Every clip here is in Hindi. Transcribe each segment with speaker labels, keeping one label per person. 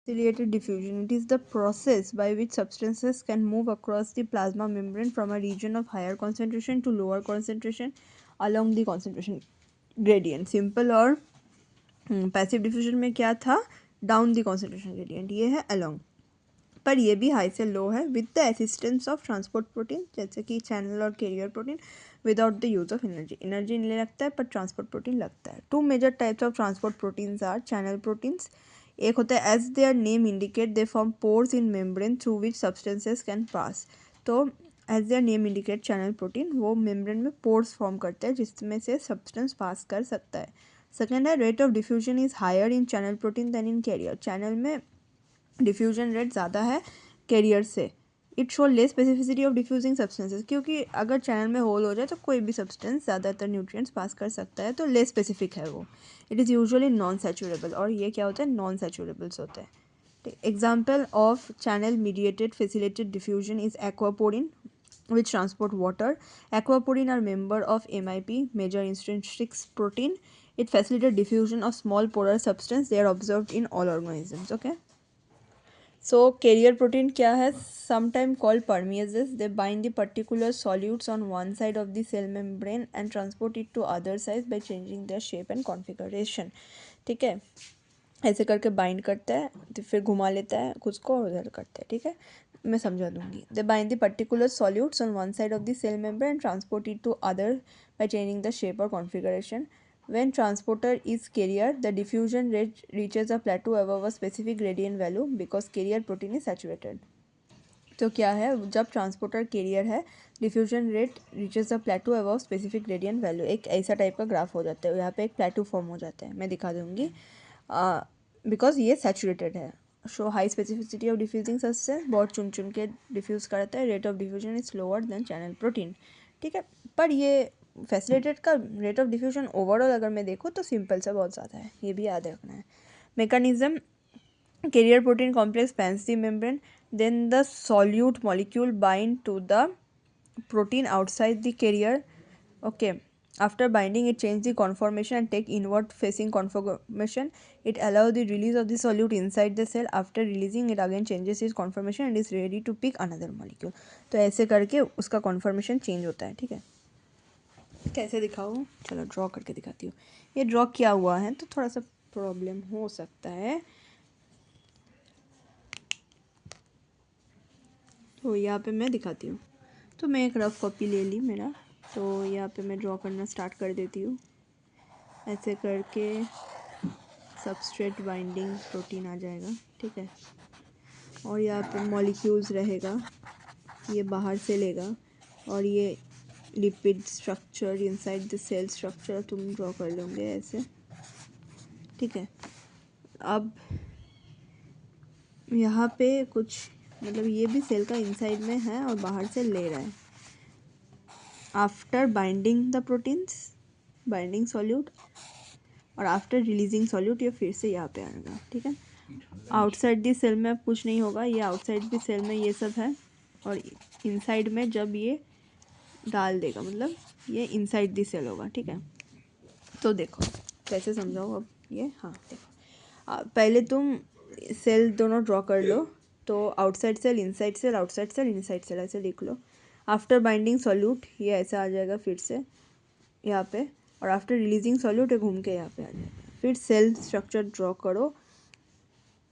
Speaker 1: Ciliated diffusion. It is the process by which substances can move across the plasma membrane from a region of higher concentration to lower concentration along the concentration gradient. Simple और पैसिव डिफ्यूजन में क्या था, डाउन द कॉन्सेंट्रेशन ग्रेडियंट, ये है अलोंग, पर ये भी हाई से लो है with the assistance of transport protein जैसे कि चैनल और carrier protein without the use of energy. Energy नहीं लगता है पर ट्रांसपोर्ट प्रोटीन लगता है. Two major types of transport proteins are channel proteins. एक होता है as their name indicate they form pores in membrane through which substances can pass. तो as their name indicate channel protein, वो मेम्ब्रेन में पोर्स फॉर्म करते हैं जिसमें से सब्सटेंस पास कर सकता है. सेकेंड है rate of diffusion is higher in channel protein than in carrier. Channel में डिफ्यूजन रेट ज़्यादा है कैरियर से. It show less specificity of diffusing substances, क्योंकि अगर चैनल में होल हो जाए तो कोई भी सब्सटेंस ज़्यादातर न्यूट्रिएंट्स पास कर सकता है, तो लेस स्पेसिफिक है वो. इट इज़ यूजुअली नॉन सैचुरेबल, और ये क्या होता है, नॉन सैचुरेबल्स होते हैं. Example of channel mediated facilitated diffusion is aquaporin which transport water. Aquaporine are member of MIP, major intrinsic protein. It facilitates diffusion of small porous substance. They are observed in all organisms. Okay. So carrier protein क्या है, sometime called permeases. They bind the particular solutes on one side of the cell membrane and transport it to other sides by changing their shape and configuration. ठीक है, ऐसे करके बाइंड करता है तो फिर घुमा लेता है खुद को और उधर करता है. ठीक है, मैं समझा दूंगी. They bind the particular solutes on one side of the cell membrane and transport it to other by changing the shape और configuration. When transporter is carrier, the diffusion rate reaches a plateau above a specific gradient value because carrier protein is saturated. तो क्या है, जब ट्रांसपोर्टर कैरियर है diffusion rate reaches the प्लेटू above specific gradient value. एक ऐसा टाइप का ग्राफ हो जाता है, यहाँ पे एक प्लेटू फॉर्म हो जाता है, मैं दिखा दूंगी. बिकॉज ये सैचुरेटेड है. Show high specificity of diffusing substance, बहुत चुन चुन के डिफ्यूज करता है. Rate of diffusion is slower than channel protein. ठीक है, पर ये फैसिलिटेड का रेट ऑफ डिफ्यूजन ओवरऑल अगर मैं देखूँ तो सिंपल सा बहुत ज़्यादा है, ये भी याद रखना है. Mechanism, carrier protein complex spans the membrane, then the solute molecule bind to the protein outside the carrier. Okay, after binding it change the conformation and take inward facing conformation. It allows the release of the solute inside the cell. After releasing it again changes its conformation and is ready to pick another molecule. तो ऐसे करके उसका conformation change होता है. ठीक है, कैसे दिखाऊँ, चलो ड्रॉ करके दिखाती हूँ. ये ड्रॉ किया हुआ है तो थोड़ा सा प्रॉब्लम हो सकता है. तो यहाँ पे मैं दिखाती हूँ. तो मैं एक रफ कॉपी ले ली मेरा, तो यहाँ पे मैं ड्रॉ करना स्टार्ट कर देती हूँ. ऐसे करके सबस्ट्रेट बाइंडिंग प्रोटीन आ जाएगा. ठीक है, और यहाँ पे मॉलिक्यूल्स रहेगा, ये बाहर से लेगा, और ये lipid structure inside the cell structure तुम ड्रॉ कर लोगे ऐसे. ठीक है, अब यहाँ पे कुछ मतलब ये भी सेल का इनसाइड में है और बाहर से ले रहा है. After binding the proteins, binding solute, और आफ्टर रिलीजिंग सॉल्यूट ये फिर से यहाँ पे आएगा. ठीक है, आउटसाइड दी सेल में अब कुछ नहीं होगा, ये आउटसाइड दी सेल में ये सब है, और इनसाइड में जब ये डाल देगा मतलब ये इनसाइड दी सेल होगा. ठीक है, तो देखो कैसे समझाओ अब ये. हाँ देखो, पहले तुम सेल दोनों ड्रॉ कर लो. तो outside cell, inside cell, outside cell, inside cell ऐसे लिख लो. आफ्टर बाइंडिंग सॉल्यूट ये ऐसा आ जाएगा फिर से यहाँ पे, और आफ्टर रिलीजिंग सॉल्यूट ये घूम के यहाँ पे आ जाएगा. फिर सेल स्ट्रक्चर ड्रॉ करो.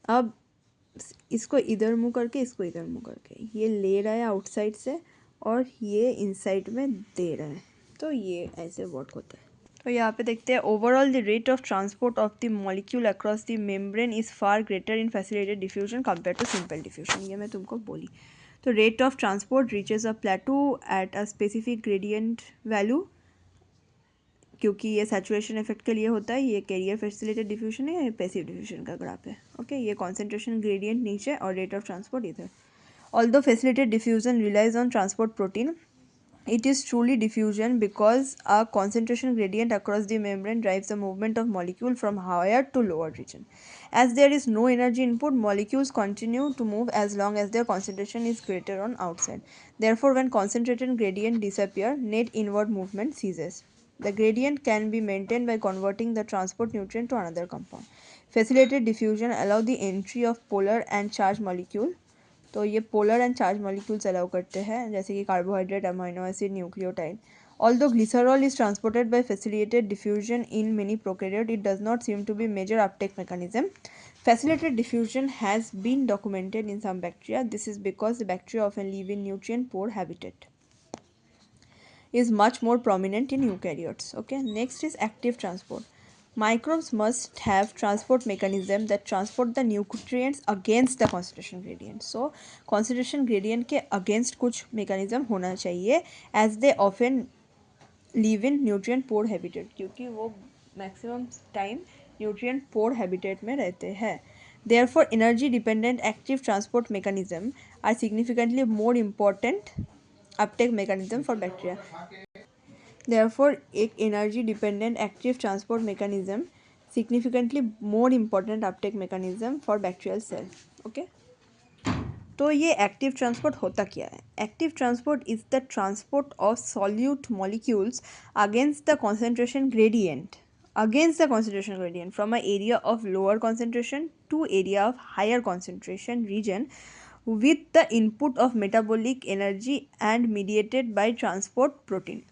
Speaker 1: अब इसको इधर मुँह करके, इसको इधर मुँह करके, ये ले रहा है आउटसाइड से और ये इनसाइड में दे रहा है. तो ये ऐसे वर्क होता है. तो यहाँ पे देखते हैं overall the rate of transport of the molecule across the membrane is far greater in facilitated diffusion compare to simple diffusion. ये मैं तुमको बोली. तो rate of transport reaches a plateau at a specific gradient value, क्योंकि ये सैचुरेशन इफेक्ट के लिए होता है. ये कैरियर फैसिलिटेड डिफ्यूजन है, ये पैसिव डिफ्यूजन का ग्राफ है. ओके, ये कॉन्सेंट्रेशन ग्रेडियंट नीचे और रेट ऑफ ट्रांसपोर्ट इधर. Although facilitated diffusion relies on transport protein, it is truly diffusion because a concentration gradient across the membrane drives the movement of molecule from higher to lower region. As there is no energy input, molecules continue to move as long as their concentration is greater on outside. Therefore, when concentration gradient disappear, net inward movement ceases. The gradient can be maintained by converting the transport nutrient to another compound. Facilitated diffusion allow the entry of polar and charge molecule, तो ये polar and charge molecules allow करते हैं जैसे कि carbohydrate, amino acid, nucleotide. Although glycerol is transported by facilitated diffusion in many prokaryotes, it does not seem to be major uptake mechanism. Facilitated diffusion has been documented in some bacteria. This is because the bacteria often live in nutrient poor habitat. Is much more prominent in eukaryotes. Okay, next is active transport. Microbes must have transport mechanism that transport the nutrients against the concentration gradient. So concentration gradient के against कुछ mechanism होना चाहिए, as they often live in nutrient poor habitat, क्योंकि वो maximum time nutrient poor habitat में रहते हैं. Therefore energy dependent active transport mechanism are significantly more important uptake mechanism for bacteria. Therefore एक energy dependent active transport mechanism significantly more important uptake mechanism for bacterial cell. Okay, तो ये एक्टिव ट्रांसपोर्ट होता क्या है? Active transport is the transport of solute molecules against the concentration gradient from an area of lower concentration to area of higher concentration region with the input of metabolic energy and mediated by transport protein.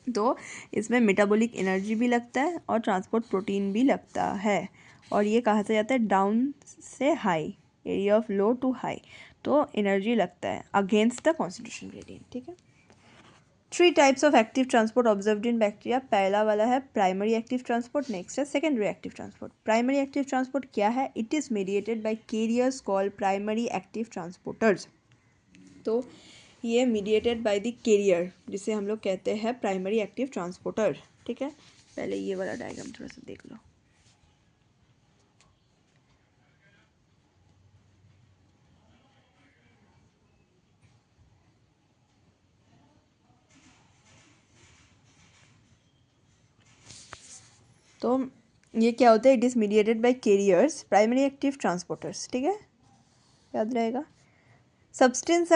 Speaker 1: तो इसमें मेटाबॉलिक एनर्जी भी लगता है और ट्रांसपोर्ट प्रोटीन भी लगता है, और ये कहा जाता है डाउन से high, area of low to high, तो एनर्जी लगता है अगेंस्ट द कॉन्सेंट्रेशन ग्रेडियंट. ठीक है, 3 types of active transport observed in bacteria. पहला वाला है प्राइमरी एक्टिव ट्रांसपोर्ट, नेक्स्ट है secondary active transport. Primary active transport क्या है? It is mediated by carriers called primary active transporters. तो ये मीडिएटेड बाय द कैरियर, जिसे हम लोग कहते हैं प्राइमरी एक्टिव ट्रांसपोर्टर. ठीक है, पहले ये वाला डायग्राम थोड़ा सा देख लो. तो ये क्या होता है? It is mediated by carriers, primary active transporters. ठीक है, याद रहेगा. Substance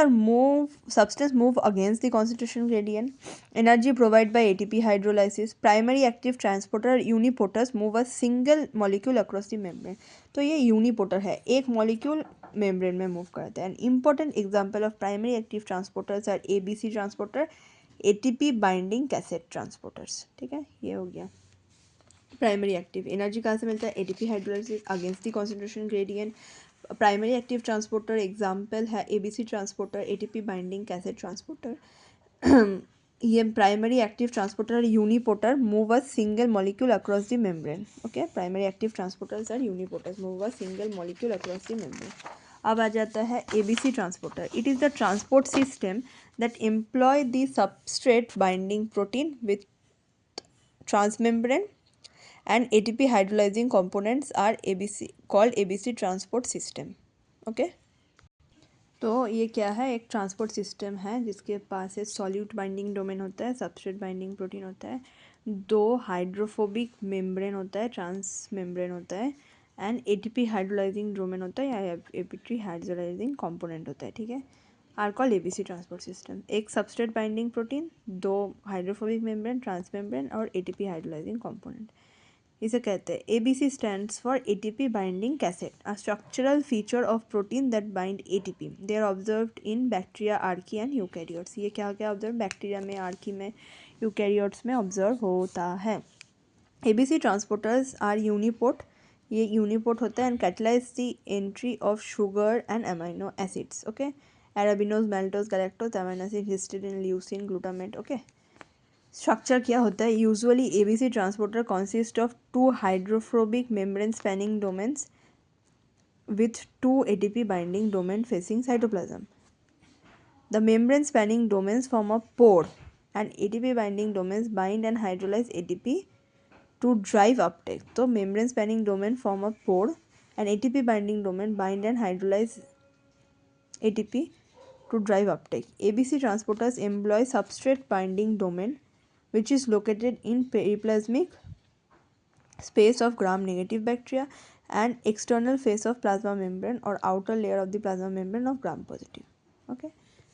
Speaker 1: move against the concentration gradient. Energy provided by ATP hydrolysis. Primary active transporter uniporters move a single molecule across the membrane. तो ये uniporter है, एक molecule membrane में move करता है. An important example of primary active transporters are ABC transporter, ATP binding cassette transporters. ठीक है, ये हो गया प्राइमरी एक्टिव. एनर्जी कहाँ से मिलता है? ATP hydrolysis against the concentration gradient. Primary active transporter example है ABC transporter, ATP binding cassette transporter. ये primary active transporter uniporter move a single molecule across the membrane. Okay, primary active transporters are uniporters move a single molecule across the membrane. अब आ जाता है ABC transporter. It is the transport system that employ the substrate binding protein with transmembrane and ATP hydrolyzing components are called ABC transport system. Okay, तो ये क्या है? एक ट्रांसपोर्ट सिस्टम है जिसके पास है सॉल्यूट बाइंडिंग डोमेन होता है, सबस्ट्रेट बाइंडिंग प्रोटीन होता है, 2 हाइड्रोफोबिक मेम्ब्रेन होता है, ट्रांस मेम्ब्रेन होता है, एंड ATP हाइड्रोलाइजिंग डोमेन होता है या ATP हाइड्रोलाइजिंग कंपोनेंट होता है. ठीक है, are called ABC transport system. एक substrate binding protein, 2 hydrophobic membrane, transmembrane और ATP हाइड्रोलाइजिंग कंपोनेंट. इसे कहते हैं ABC stands for ATP binding cassette, a structural feature of protein that bind ATP. They are observed in bacteria, archaea and eukaryotes. ये क्या क्या ऑब्जर्व? बैक्टीरिया में, आर्की में, यूकैरियोट्स में ऑब्जर्व होता है. एबीसी ट्रांसपोर्टर्स आर यूनिपोर्ट, ये यूनिपोर्ट होता है, and catalyse the entry of sugar and amino acids. Okay, arabinose, maltose, galactose, amino acid, histidine, leucine, glutamate. Okay, structure क्या होता है? Usually ABC transporter consist of 2 hydrophobic membrane spanning domains with 2 ATP binding domain facing cytoplasm. The membrane spanning domains form a pore, and ATP binding domains bind and hydrolyze ATP to drive uptake. So membrane spanning domain form a pore and ATP binding domain bind and hydrolyze ATP to drive uptake. ABC transporters employ substrate binding domain which is located in periplasmic space of gram-negative bacteria and external face of plasma membrane or outer layer of the plasma membrane of gram-positive. Okay,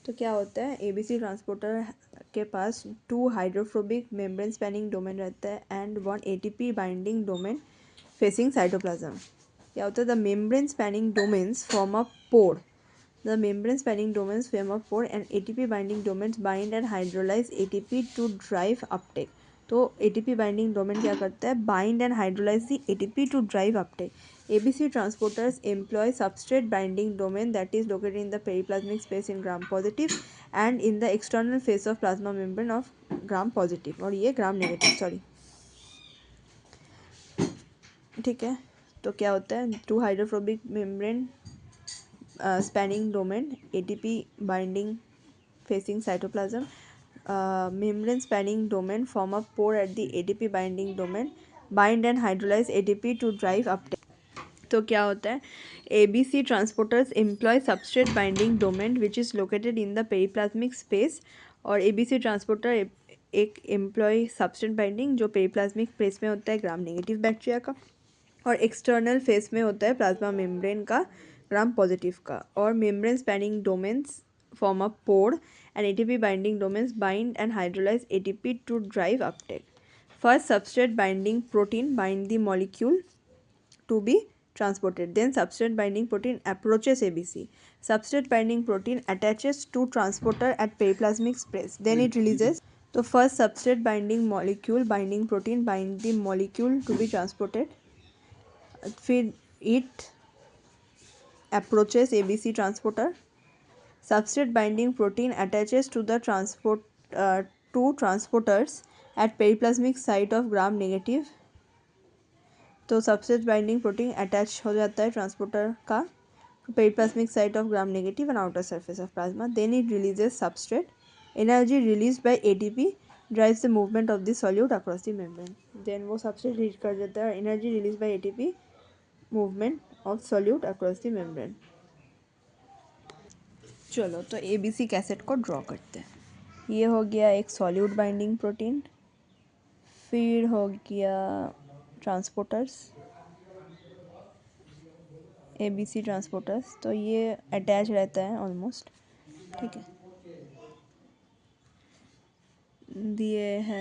Speaker 1: तो क्या होता है? एबीसी ट्रांसपोर्टर के पास 2 हाइड्रोफोबिक मेम्ब्रेन स्पैनिंग डोमेन रहता है and 1 ATP binding domain facing cytoplasm. क्या होता है? The membrane spanning domains form a pore. The membrane spanning domains form a pore and ATP binding domains bind and hydrolyze ATP to drive uptake. तो ATP binding domain क्या करता है? Bind and hydrolyze the ATP to drive uptake. ABC transporters employ substrate binding domain that is located in the periplasmic space in gram positive and in the external face of plasma membrane of gram positive. और ये gram negative, सॉरी, ठीक है. तो क्या होता है? Two hydrophobic membrane spanning domain, ATP binding facing cytoplasm, membrane spanning domain form a pore at the ATP binding domain, bind and hydrolyze ATP to drive uptake. तो क्या होता है? ABC transporters employ substrate binding domain which is located in the periplasmic space. और ABC transporter एक एम्प्लॉय सबस्टेंट बाइंडिंग जो पेरिप्लाज्मिक स्पेस में होता है ग्राम नेगेटिव बैक्टीरिया का, और एक्सटर्नल फेस में होता है प्लाज्मा मेम्ब्रेन का ग्राम पॉजिटिव का. और membrane spanning domains form a pore and ATP binding domains bind and hydrolyze ATP to drive uptake. First, substrate binding protein bind the molecule to be transported. Then substrate binding protein approaches ABC. Substrate binding protein attaches to transporter at periplasmic space. Then it releases. So first substrate binding molecule binding protein bind the molecule to be transported. फिर it approaches ABC transporter. Substrate binding protein attaches to the two transporters at periplasmic site of gram negative. तो सबस्ट्रेट बाइंडिंग प्रोटीन अटैच हो जाता है ट्रांसपोर्टर का periplasmic site of gram negative and outer surface of plasma. Then it releases substrate. Energy release by ATP drives the movement of the solute across the membrane. Then वो सबस्ट्रेट रिलीज कर देता है. Energy release by ATP, movement of solute across the membrane. चलो तो ABC कैसेट को ड्रॉ करते हैं. ये हो गया एक सॉल्यूट बाइंडिंग प्रोटीन, फिर हो गया ट्रांसपोर्टर्स, ABC ट्रांसपोर्टर्स. तो ये अटैच रहता है ऑलमोस्ट, ठीक है.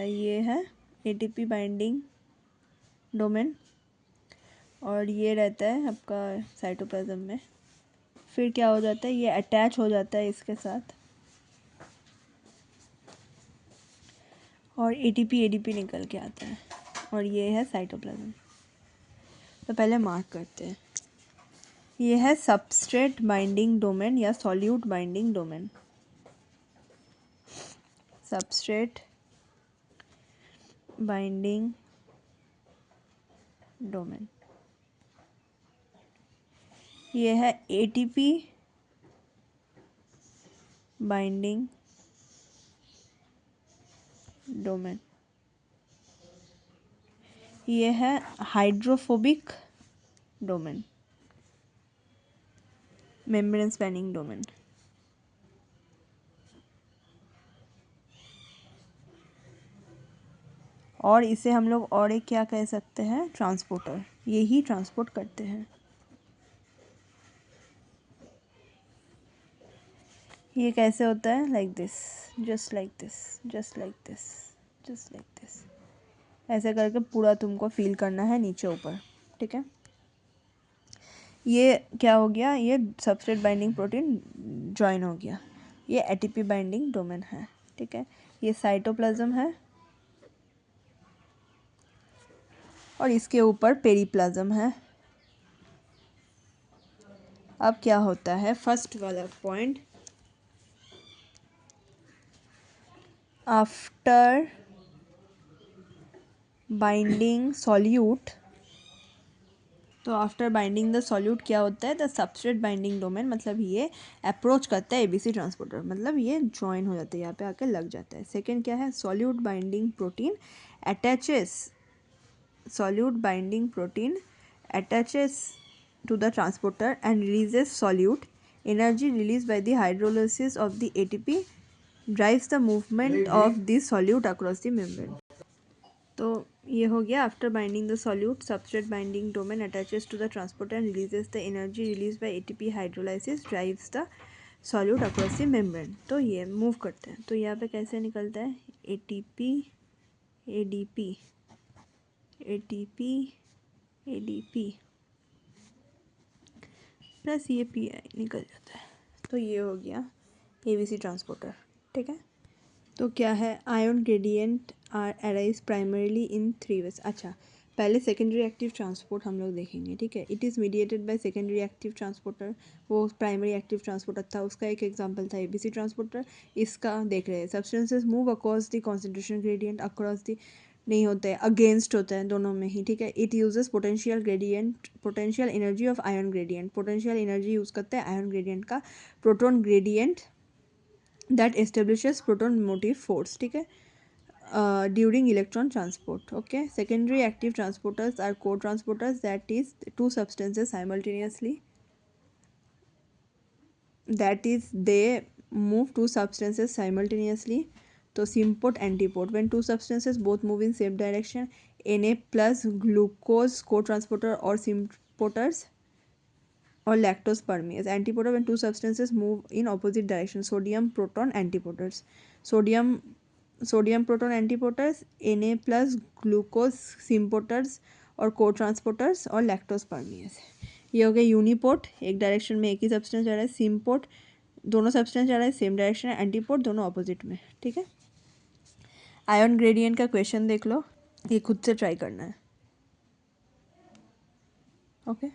Speaker 1: ये है ATP बाइंडिंग डोमेन और ये रहता है आपका साइटोप्लाज्म में. फिर क्या हो जाता है? ये अटैच हो जाता है इसके साथ और ATP निकल के आता है और ये है साइटोप्लाज्म. तो पहले मार्क करते हैं. ये है सबस्ट्रेट बाइंडिंग डोमेन या solute binding domain. Substrate binding domain. ये है ATP बाइंडिंग डोमेन. ये है hydrophobic domain, membrane spanning domain. और इसे हम लोग और एक क्या कह सकते हैं? ट्रांसपोर्टर. ये ही ट्रांसपोर्ट करते हैं. ये कैसे होता है? Like this, just like this, just like this, just like this. ऐसे करके पूरा तुमको फील करना है नीचे ऊपर, ठीक है. ये क्या हो गया? ये सबस्ट्रेट बाइंडिंग प्रोटीन ज्वाइन हो गया. ये ATP बाइंडिंग डोमेन है, ठीक है. ये साइटोप्लाज्म है और इसके ऊपर पेरिप्लाज्म है. अब क्या होता है? फर्स्ट वाला पॉइंट, आफ्टर बाइंडिंग सॉल्यूट. तो आफ्टर बाइंडिंग द सॉल्यूट क्या होता है? द सबस्ट्रेट बाइंडिंग डोमेन, मतलब ये अप्रोच करता है ABC ट्रांसपोर्टर, मतलब ये ज्वाइन हो जाता है, यहाँ पे आके लग जाता है. सेकेंड क्या है? Solute binding protein attaches. Solute binding protein attaches to the transporter and releases solute. Energy released by the hydrolysis of the ATP drives the movement of the solute across the membrane. तो ये हो गया after binding the solute substrate binding domain attaches to the transporter and releases the energy release by ATP hydrolysis drives the solute across the membrane. तो ये मूव करते हैं. तो यहाँ पे कैसे निकलता है? ATP ADP ATP ADP plus ये PI निकल जाता है, तो ये हो गया ABC ट्रांसपोर्टर। ठीक है, तो क्या है, ion gradient are arise primarily in 3 ways. अच्छा, पहले सेकेंडरी एक्टिव ट्रांसपोर्ट हम लोग देखेंगे। ठीक है, it is mediated by secondary active transporter. वो प्राइमरी एक्टिव ट्रांसपोर्टर था, उसका एक एग्जांपल था ABC ट्रांसपोर्टर। इसका देख रहे हैं, substances move across the concentration gradient, across the नहीं होता है, अगेंस्ट होता है दोनों में ही। ठीक है, it uses potential gradient, potential energy of ion gradient, potential energy use करते हैं आयन ग्रेडियंट का, proton gradient that establishes proton motive force. ठीक है, during electron transport. Okay, secondary active transporters are co-transporters, that is two substances simultaneously, that is they move two substances simultaneously. तो symport antiport, when two substances both move in same direction, Na plus glucose co-transporter or sympoters or lactose permease. Antiporter, when two substances move in opposite direction, sodium proton antipoters, sodium proton antipoters, Na plus glucose sympoters और को ट्रांसपोर्टर्स और लैक्टोज परमियस। ये हो गया यूनिपोर्ट, एक डायरेक्शन में एक ही सब्सटेंस जा रहा है। सिम्पोर्ट, दोनों सब्सटेंस जा रहा है सेम डायरेक्शन है। एंटीपोर्ट, दोनों अपोजिट में। ठीक है, आयन ग्रेडियंट का क्वेश्चन देख लो, ये खुद से ट्राई करना है। ओके।